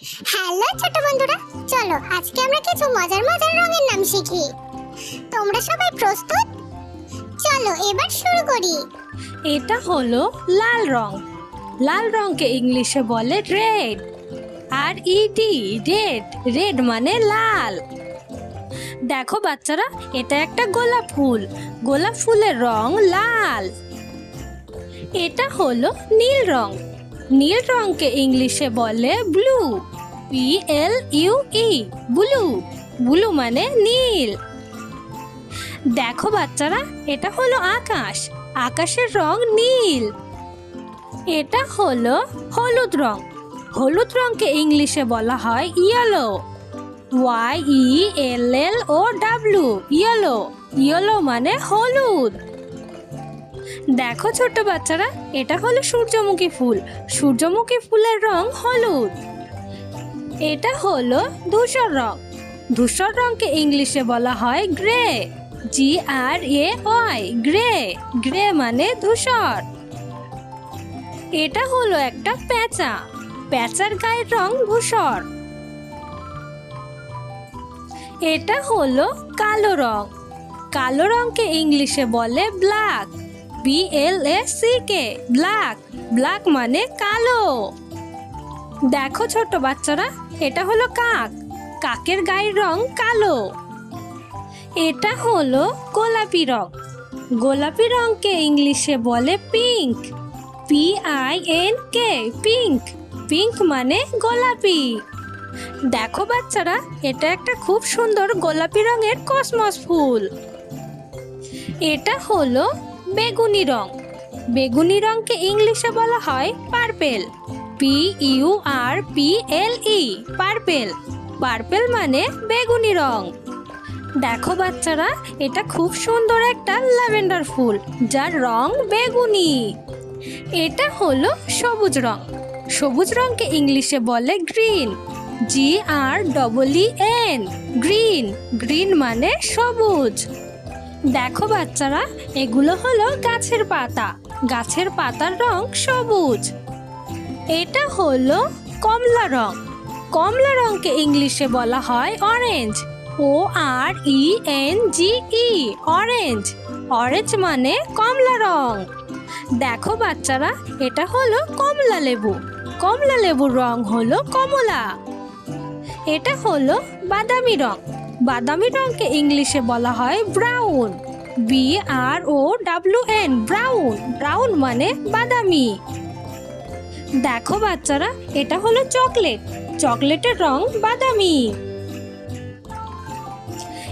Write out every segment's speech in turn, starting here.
Hello ছোট বন্ধুরা, চলো আজকে আমরা কিছু মজার মজার রঙের নাম শিখি। তোমরা সবাই প্রস্তুত? চলো এবার শুরু করি। এটা হলো লাল রং। লাল রংকে ইংলিশে বলে red. R E D red, red মানে লাল। দেখো বাচ্চারা, এটা একটা গোলাপ ফুল। গোলাপ ফুলের রং লাল। এটা হলো নীল রং। নীল রংকে ইংলিশে বলে ব্লু। PLUE blue. ব্লু মানে নীল। দেখো বাচ্চারা, এটা হলো আকাশ। আকাশের রং নীল। এটা হলো হলুদ রং। হলুদ রংকে ইংলিশে বলা হয় ইয়েলো। YELLOW yellow. ইয়েলো মানে হলুদ। দেখো ছোট্ট বাচ্চারা, এটা হলো সূর্যমুখী ফুল। সূর্যমুখী ফুলের রং হলুদ। এটা হলো ধূসর রং। ধূসর রংকে ইংলিশে বলা হয় গ্রে। GRAY grey. গ্রে মানে ধূসর। এটা হলো একটা পেঁচা। পেঁচার গায়ের রং ধূসর। এটা হলো কালো রং। কালো রংকে ইংলিশে বলে ব্ল্যাক। BLACK black. ব্ল্যাক মানে কালো। দেখো ছোট বাচ্চারা, এটা হলো কাক। কাকের গায়ের রং কালো। এটা হলো গোলাপি রং। গোলাপি রংকে ইংলিশে বলে পিঙ্ক। PINK pink. পিঙ্ক মানে গোলাপি। দেখো বাচ্চারা, এটা একটা খুব সুন্দর গোলাপি রঙের কসমস ফুল। এটা হলো বেগুনি রং। বেগুনি রংকে ইংলিশে বলা হয় পার্পেল। PURPLE purple. পার্পেল মানে বেগুনি রং। দেখো বাচ্চারা, এটা খুব সুন্দর একটা ল্যাভেন্ডার ফুল, যার রং বেগুনি। এটা হলো সবুজ রং। সবুজ রংকে ইংলিশে বলে গ্রিন। GREEN green. গ্রিন মানে সবুজ। দেখো বাচ্চারা, এগুলো হলো গাছের পাতা। গাছের পাতার রং সবুজ। এটা হলো কমলা রং। কমলা রংকে ইংলিশে বলা হয় অরেঞ্জ। ORENGE orange. অরেঞ্জ মানে কমলা রং। দেখো বাচ্চারা, এটা হলো কমলা লেবু। কমলা লেবুর রং হলো কমলা। এটা হলো বাদামি রং। বাদামি রংকে ইংলিশে বলা হয় ব্রাউন। BROWN brown. ব্রাউন মানে বাদামি। দেখো বাচ্চারা, এটা হলো চকলেট। চকলেটের রং বাদামি।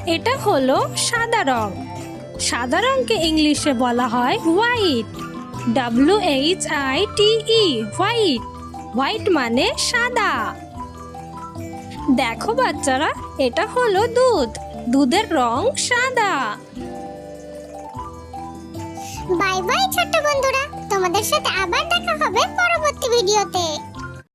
এটা হলো সাদা রং। সাদা রংকে ইংলিশে বলা হয় হোয়াইট। WHITE white. হোয়াইট মানে সাদা। দেখো বাচ্চারা, এটা হলো দুধ। দুধের রং সাদা। বাই বাই ছোট্ট বন্ধুরা, তোমাদের সাথে আবার দেখা হবে পরবর্তী ভিডিওতে।